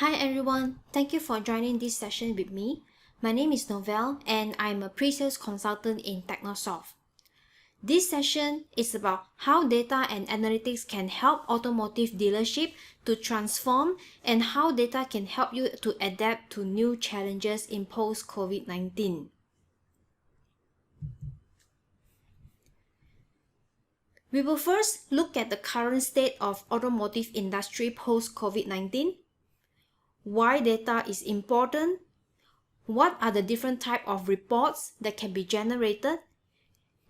Hi everyone, thank you for joining this session with me. My name is Novelle and I'm a pre-sales consultant in Technosoft. This session is about how data and analytics can help automotive dealership to transform and how data can help you to adapt to new challenges in post-COVID-19. We will first look at the current state of automotive industry post-COVID-19, why data is important, what are the different types of reports that can be generated,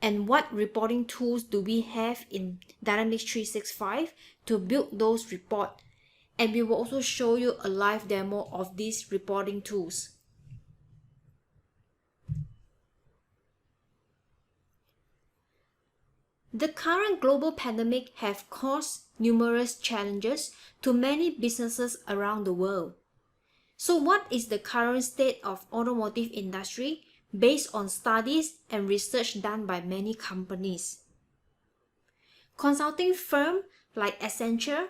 and what reporting tools do we have in Dynamics 365 to build those reports. And we will also show you a live demo of these reporting tools. The current global pandemic have caused numerous challenges to many businesses around the world. So what is the current state of automotive industry based on studies and research done by many companies? Consulting firms like Accenture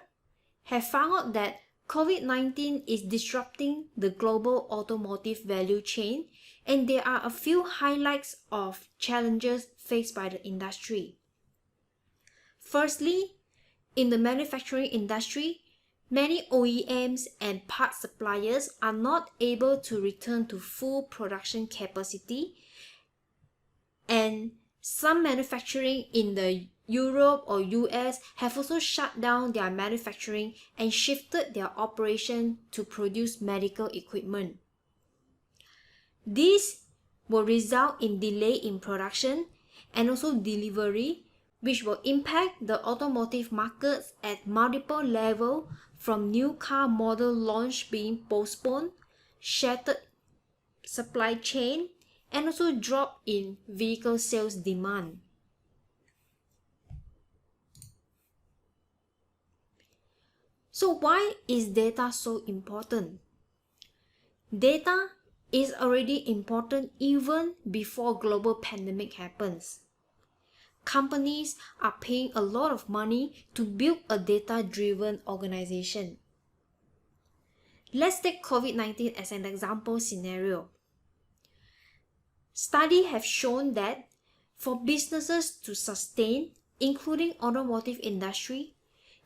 have found out that COVID-19 is disrupting the global automotive value chain, and there are a few highlights of challenges faced by the industry. Firstly, in the manufacturing industry, many OEMs and part suppliers are not able to return to full production capacity, and some manufacturing in the Europe or US have also shut down their manufacturing and shifted their operation to produce medical equipment. This will result in delay in production and also delivery, which will impact the automotive markets at multiple levels, from new car model launch being postponed, shattered supply chain, and also drop in vehicle sales demand. So why is data so important? Data is already important even before global pandemic happens. Companies are paying a lot of money to build a data-driven organization. Let's take COVID-19 as an example scenario. Studies have shown that for businesses to sustain, including automotive industry,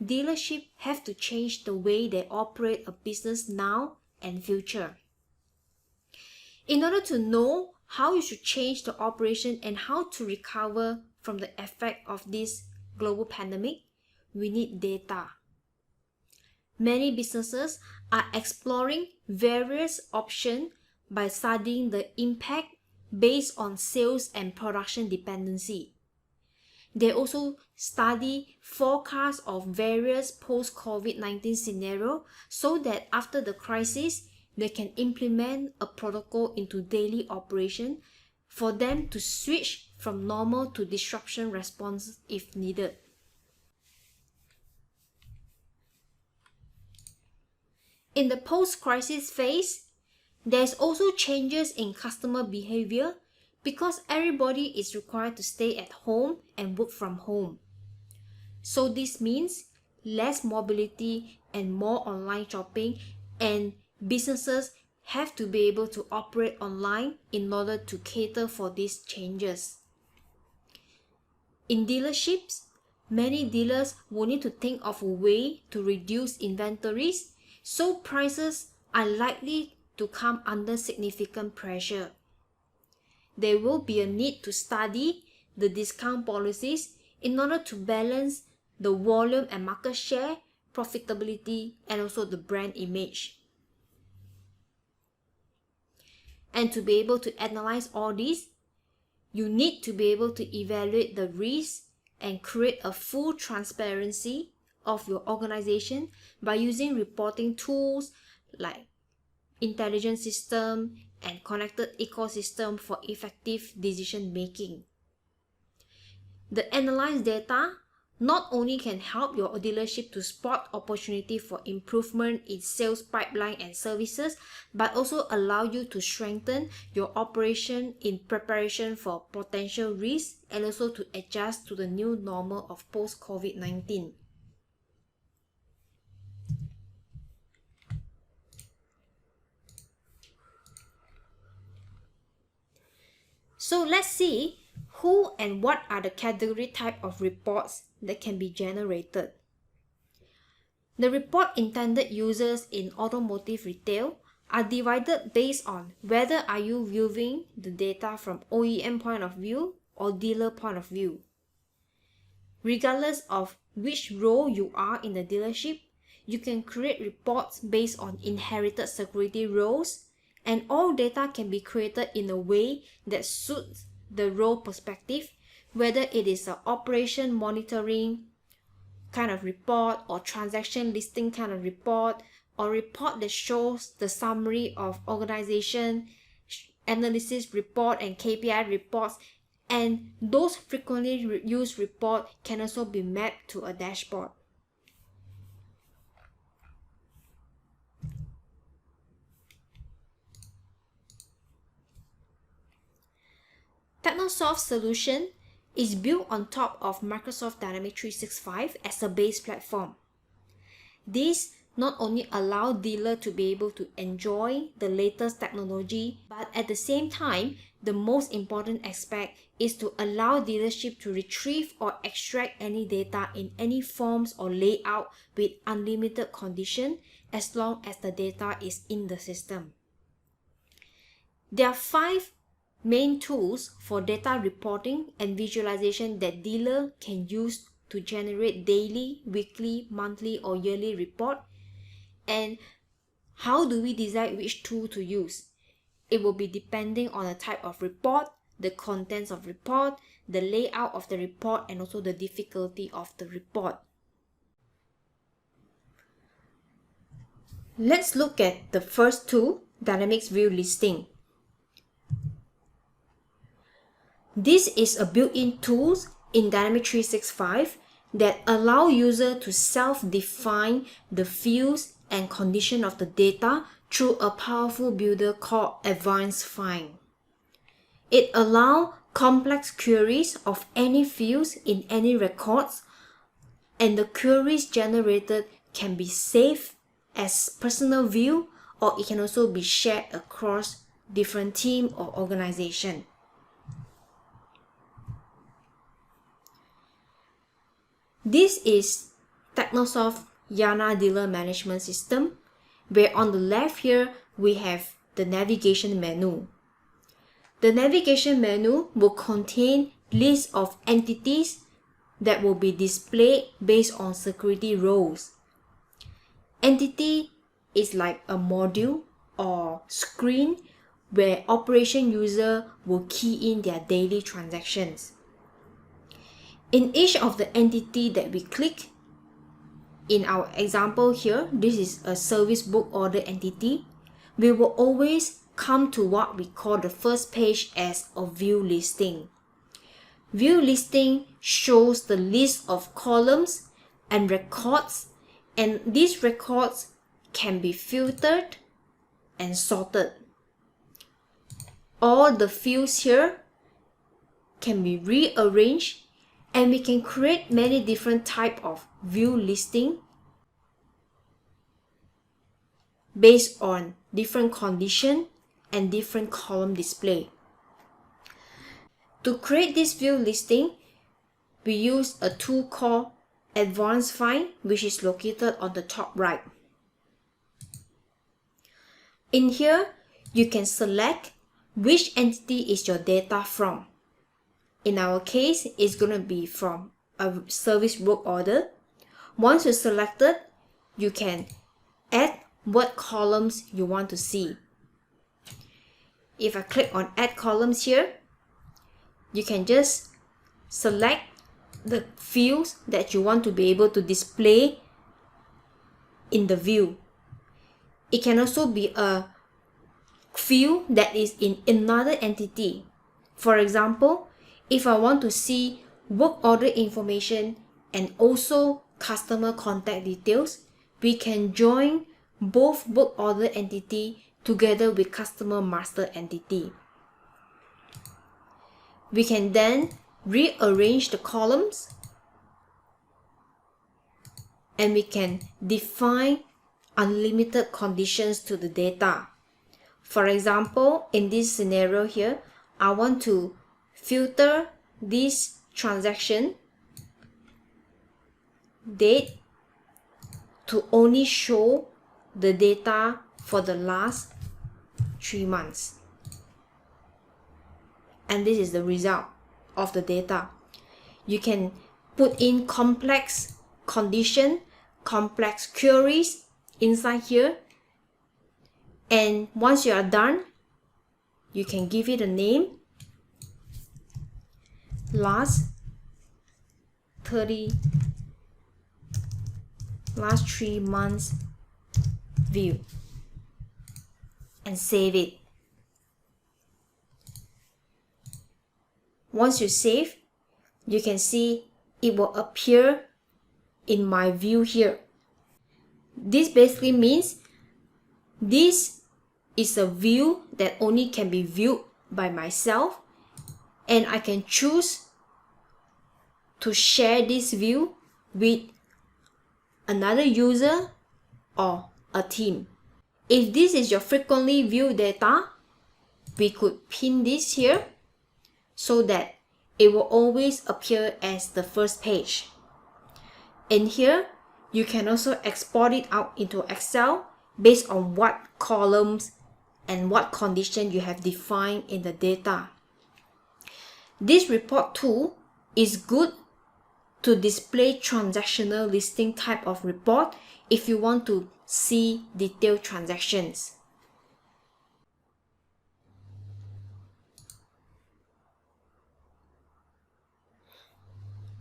dealerships have to change the way they operate a business now and future. In order to know how you should change the operation and how to recover from the effect of this global pandemic, we need data. Many businesses are exploring various options by studying the impact based on sales and production dependency. They also study forecasts of various post-COVID-19 scenarios so that after the crisis, they can implement a protocol into daily operation for them to switch from normal to disruption response if needed. In the post-crisis phase, there's also changes in customer behavior because everybody is required to stay at home and work from home. So this means less mobility and more online shopping, and businesses have to be able to operate online in order to cater for these changes. In dealerships, many dealers will need to think of a way to reduce inventories, so prices are likely to come under significant pressure. There will be a need to study the discount policies in order to balance the volume and market share, profitability, and also the brand image. And to be able to analyze all these, you need to be able to evaluate the risks and create a full transparency of your organization by using reporting tools like intelligent system and connected ecosystem for effective decision making. The analyzed data not only can help your dealership to spot opportunity for improvement in sales pipeline and services, but also allow you to strengthen your operation in preparation for potential risks and also to adjust to the new normal of post-COVID-19. So let's see who and what are the category type of reports that can be generated. The report intended users in automotive retail are divided based on whether are you viewing the data from OEM point of view or dealer point of view. Regardless of which role you are in the dealership, you can create reports based on inherited security roles, and all data can be created in a way that suits the role perspective, whether it is an operation monitoring kind of report or transaction listing kind of report, or report that shows the summary of organization analysis report and KPI reports, and those frequently used reports can also be mapped to a dashboard. Technosoft's solution is built on top of Microsoft Dynamics 365 as a base platform. This not only allows dealers to be able to enjoy the latest technology, but at the same time, the most important aspect is to allow dealership to retrieve or extract any data in any forms or layout with unlimited condition as long as the data is in the system. There are 5 main tools for data reporting and visualization that dealer can use to generate daily, weekly, monthly, or yearly report. And how do we decide which tool to use? It will be depending on the type of report, the contents of report, the layout of the report, and also the difficulty of the report. Let's look at the first tool, Dynamics View Listing. This is a built-in tool in Dynamics 365 that allow users to self-define the fields and condition of the data through a powerful builder called Advanced Find. It allows complex queries of any fields in any records, and the queries generated can be saved as personal view, or it can also be shared across different teams or organizations. This is Technosoft Yana Dealer Management System, where on the left here we have the navigation menu. The navigation menu will contain lists of entities that will be displayed based on security roles. Entity is like a module or screen where operation user will key in their daily transactions. In each of the entity that we click, in our example here, this is a service book order entity, we will always come to what we call the first page as a view listing. View listing shows the list of columns and records, and these records can be filtered and sorted. All the fields here can be rearranged, and we can create many different types of view listing based on different condition and different column display. To create this view listing, we use a tool called Advanced Find, which is located on the top right. In here, you can select which entity is your data from. In our case, it's going to be from a service work order. Once you select it, you can add what columns you want to see. If I click on add columns here, you can just select the fields that you want to be able to display in the view. It can also be a field that is in another entity. For example, if I want to see work order information and also customer contact details, we can join both work order entity together with customer master entity. We can then rearrange the columns, and we can define unlimited conditions to the data. For example, in this scenario here, I want to filter this transaction date to only show the data for the last 3 months. And this is the result of the data. You can put in complex condition, complex queries inside here. And once you are done, you can give it a name. Last 3 months view. And save it. Once you save, you can see it will appear in my view here. This basically means this is a view that only can be viewed by myself, and I can choose to share this view with another user or a team. If this is your frequently viewed data, we could pin this here so that it will always appear as the first page. And here, you can also export it out into Excel based on what columns and what condition you have defined in the data. This report tool is good to display transactional listing type of report if you want to see detailed transactions.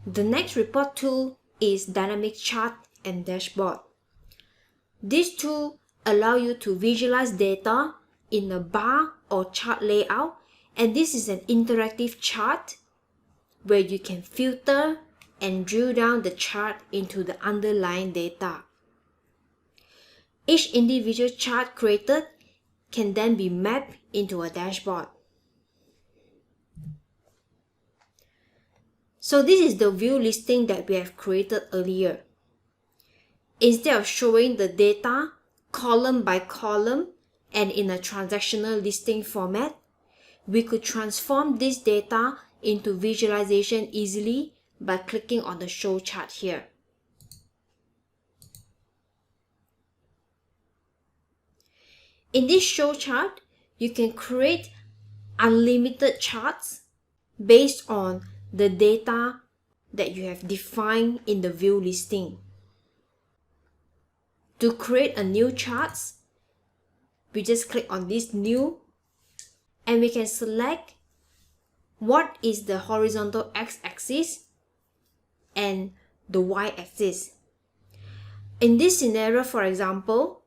The next report tool is Dynamic Chart and Dashboard. This tool allows you to visualize data in a bar or chart layout, and this is an interactive chart where you can filter and drill down the chart into the underlying data. Each individual chart created can then be mapped into a dashboard. So this is the view listing that we have created earlier. Instead of showing the data column by column and in a transactional listing format, we could transform this data into visualization easily by clicking on the show chart here. In this show chart, you can create unlimited charts based on the data that you have defined in the view listing. To create a new chart, we just click on this new, and we can select what is the horizontal x-axis and the y-axis. In this scenario, for example,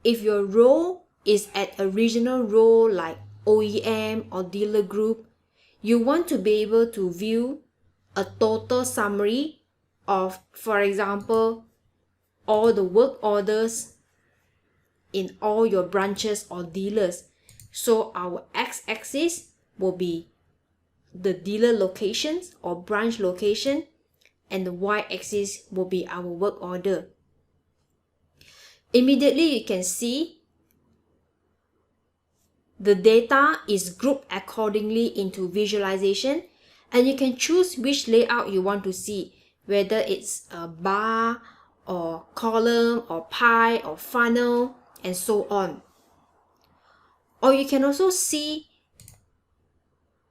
if your role is at a regional role like OEM or dealer group, you want to be able to view a total summary of, for example, all the work orders in all your branches or dealers. So our x-axis will be the dealer locations or branch location, and the y-axis will be our work order. Immediately you can see the data is grouped accordingly into visualization, and you can choose which layout you want to see, whether it's a bar or column or pie or funnel and so on. Or you can also see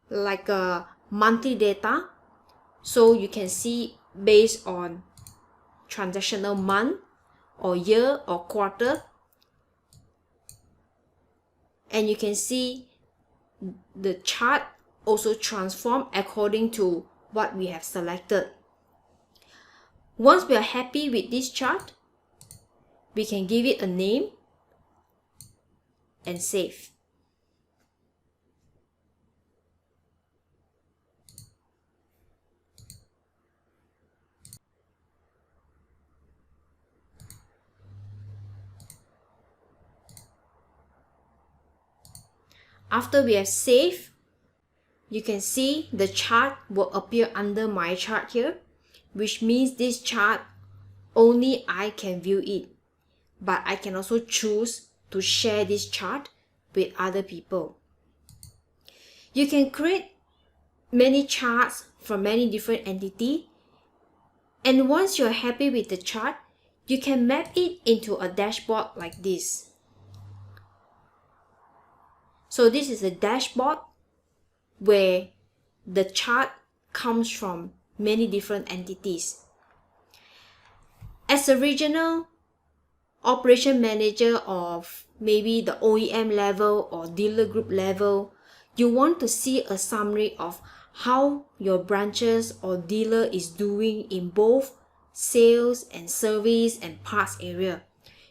like a monthly data, so you can see based on transactional month or year or quarter, and you can see the chart also transform according to what we have selected. Once we are happy with this chart, we can give it a name and save. After we have saved, you can see the chart will appear under my chart here, which means this chart only I can view it, but I can also choose to share this chart with other people. You can create many charts from many different entities, and once you're happy with the chart, you can map it into a dashboard like this. So this is a dashboard where the chart comes from many different entities. As a regional operation manager of maybe the OEM level or dealer group level, you want to see a summary of how your branches or dealer is doing in both sales and service and parts area.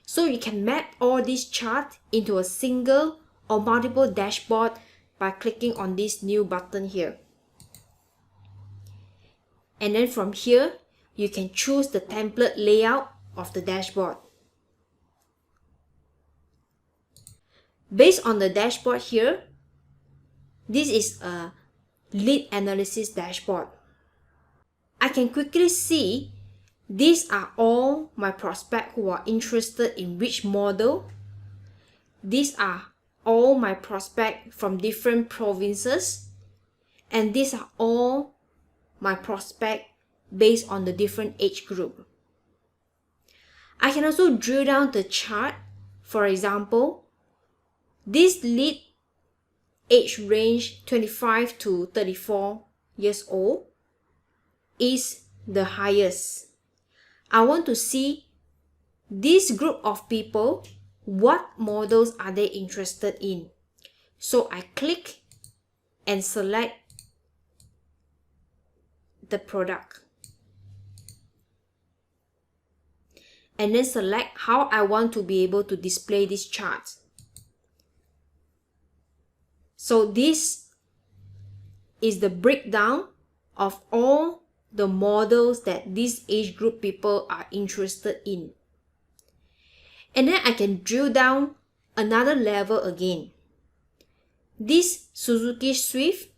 So you can map all these charts into a single or multiple dashboard by clicking on this new button here. And then from here, you can choose the template layout of the dashboard. Based on the dashboard here, this is a lead analysis dashboard. I can quickly see these are all my prospects who are interested in which model. These are all my prospects from different provinces. And these are all my prospects based on the different age group. I can also drill down the chart. For example, this lead age range 25 to 34 years old is the highest. I want to see this group of people, what models are they interested in. So I click and select the product. And then select how I want to be able to display this chart. So this is the breakdown of all the models that this age group people are interested in. And then I can drill down another level again. This Suzuki Swift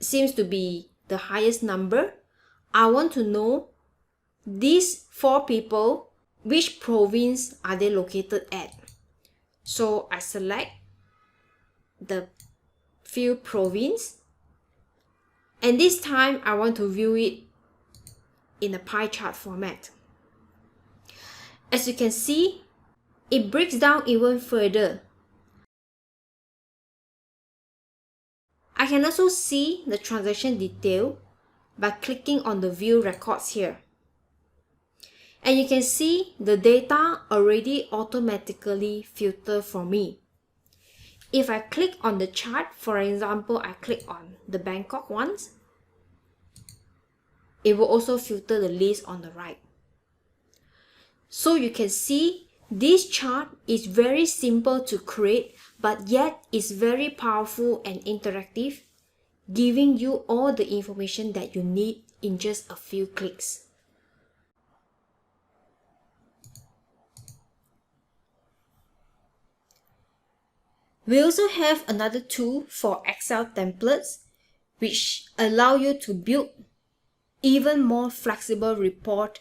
seems to be the highest number. I want to know these 4 people, which province are they located at. So I select the field province, and this time I want to view it in a pie chart format. As you can see, it breaks down even further. I can also see the transaction detail by clicking on the view records here. And you can see the data already automatically filtered for me. If I click on the chart, for example, I click on the Bangkok ones, it will also filter the list on the right. So you can see this chart is very simple to create, but yet it's very powerful and interactive, giving you all the information that you need in just a few clicks. We also have another tool for Excel templates, which allow you to build even more flexible report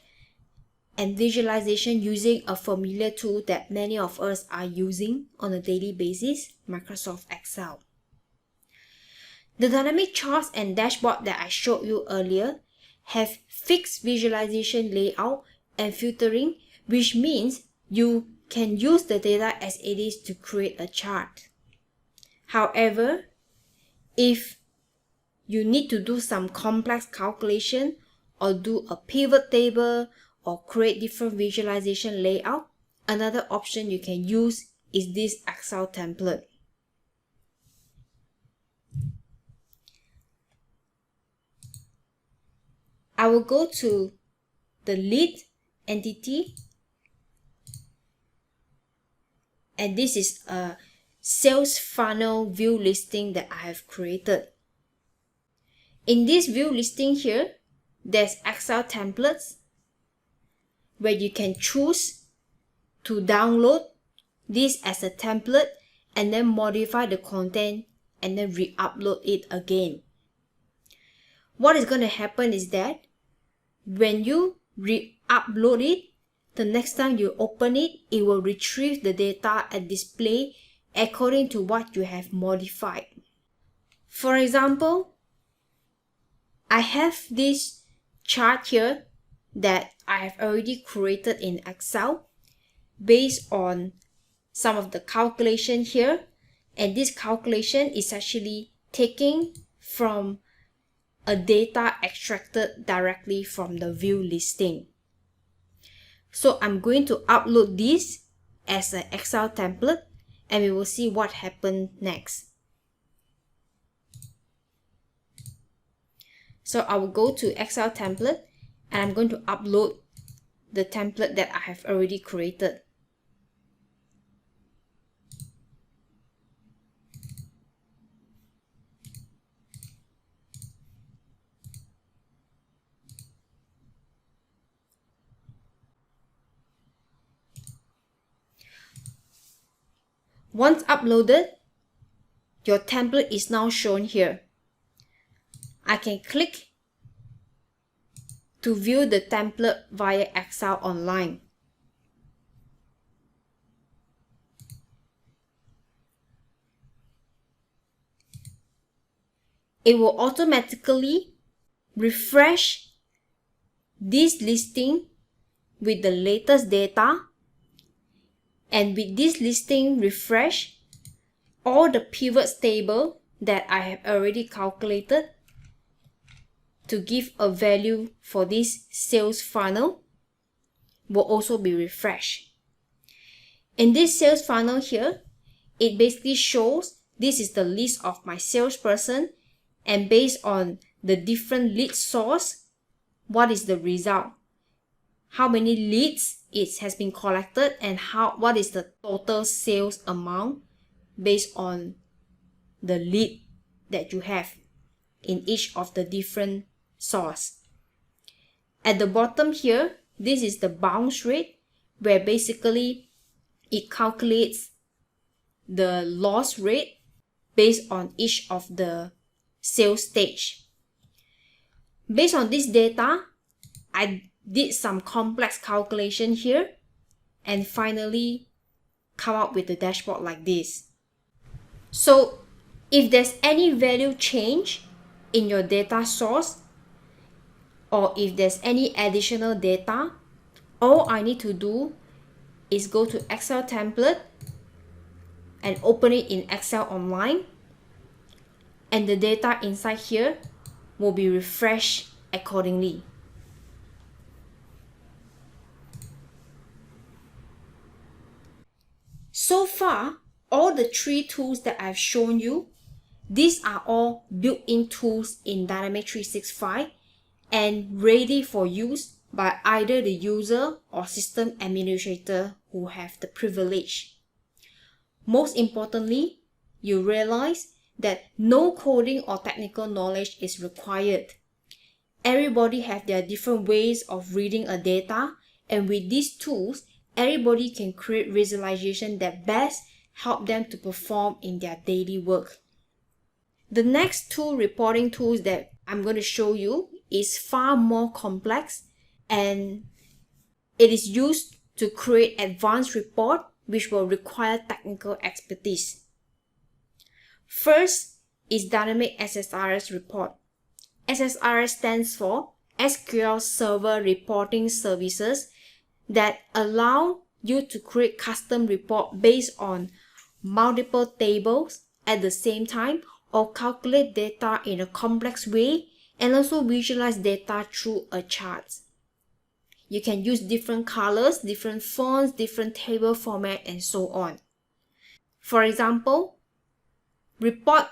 and visualization using a familiar tool that many of us are using on a daily basis, Microsoft Excel. The dynamic charts and dashboard that I showed you earlier have fixed visualization layout and filtering, which means you can use the data as it is to create a chart. However, if you need to do some complex calculation or do a pivot table or create different visualization layout, another option you can use is this Excel template. I will go to the lead entity, and this is a sales funnel view listing that I have created. In this view listing here, there's Excel templates where you can choose to download this as a template and then modify the content and then re-upload it again. What is going to happen is that when you re-upload it, the next time you open it, it will retrieve the data and display according to what you have modified. For example, I have this chart here that I have already created in Excel based on some of the calculation here, and this calculation is actually taking from a data extracted directly from the view listing. So I'm going to upload this as an Excel template and we will see what happened next. So I will go to Excel template and I'm going to upload the template that I have already created. Once uploaded, your template is now shown here. I can click to view the template via Excel online. It will automatically refresh this listing with the latest data, and with this listing refresh, all the pivots table that I have already calculated to give a value for this sales funnel will also be refreshed. In this sales funnel here, it basically shows this is the list of my salesperson, and based on the different lead source, what is the result? How many leads it has been collected, and what is the total sales amount based on the lead that you have in each of the different source. At the bottom here, this is the bounce rate, where basically it calculates the loss rate based on each of the sales stage. Based on this data, I did some complex calculation here and finally come up with the dashboard like this. So if there's any value change in your data source, or if there's any additional data, all I need to do is go to Excel template and open it in Excel online, and the data inside here will be refreshed accordingly. So far, all the three tools that I've shown you, these are all built-in tools in Dynamics 365 and ready for use by either the user or system administrator who have the privilege. Most importantly, you realize that no coding or technical knowledge is required. Everybody have their different ways of reading a data, and with these tools, everybody can create visualization that best help them to perform in their daily work. The next two reporting tools that I'm going to show you is far more complex, and it is used to create advanced report which will require technical expertise. First is Dynamic SSRS report. SSRS stands for SQL Server Reporting Services, that allow you to create custom report based on multiple tables at the same time, or calculate data in a complex way and also visualize data through a chart. You can use different colors, different fonts, different table format, and so on. For example, report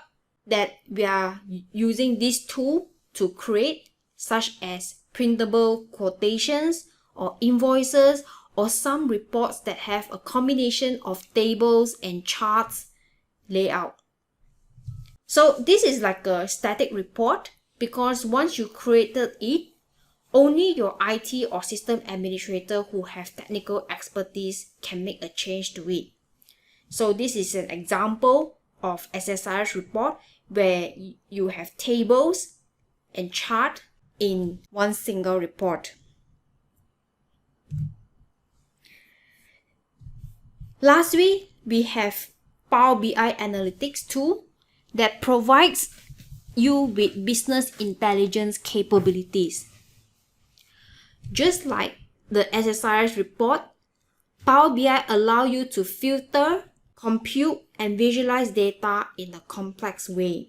that we are using this tool to create, such as printable quotations or invoices, or some reports that have a combination of tables and charts layout. So this is like a static report, because once you created it, only your IT or system administrator who have technical expertise can make a change to it. So this is an example of SSRS report where you have tables and chart in one single report. Lastly, we have Power BI Analytics tool that provides you with business intelligence capabilities. Just like the SSIS report, Power BI allows you to filter, compute, and visualize data in a complex way.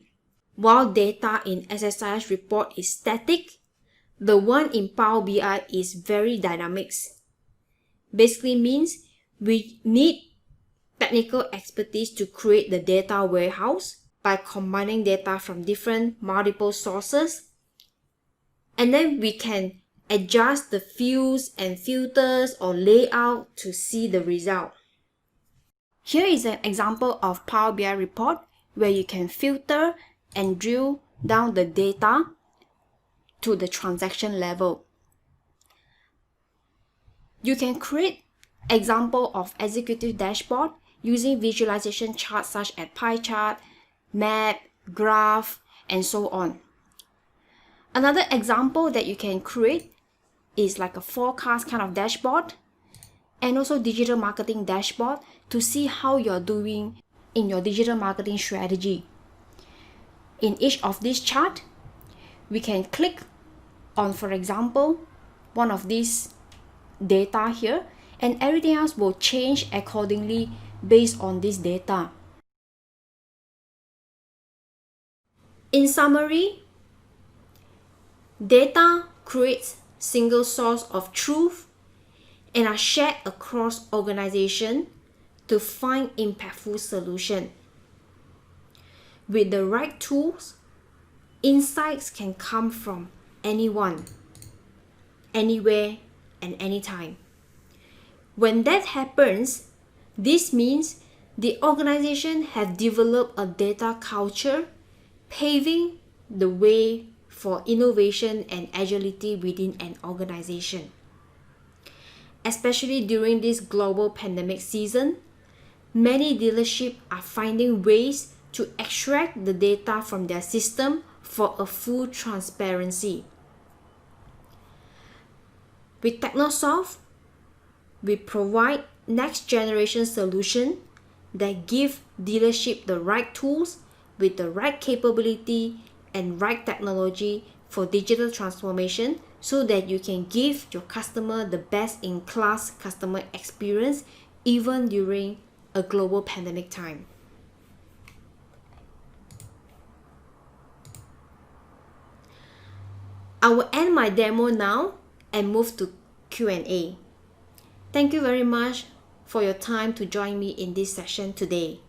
While data in SSIS report is static, the one in Power BI is very dynamic. Basically means we need technical expertise to create the data warehouse by combining data from different multiple sources. And then we can adjust the fields and filters or layout to see the result. Here is an example of Power BI report where you can filter and drill down the data to the transaction level. You can create example of executive dashboard using visualization charts such as pie chart, map, graph, and so on. Another example that you can create is like a forecast kind of dashboard and also digital marketing dashboard to see how you're doing in your digital marketing strategy. In each of these chart, we can click on, for example, one of these data here, and everything else will change accordingly based on this data. In summary, data creates single source of truth and are shared across organizations to find impactful solutions. With the right tools, insights can come from anyone, anywhere, and anytime. When that happens, this means the organization has developed a data culture, paving the way for innovation and agility within an organization. Especially during this global pandemic season, many dealerships are finding ways to extract the data from their system for a full transparency. With TechnoSoft, we provide next generation solutions that give dealership the right tools with the right capability and right technology for digital transformation so that you can give your customer the best-in-class customer experience even during a global pandemic time. I will end my demo now and move to Q&A. Thank you very much for your time to join me in this session today.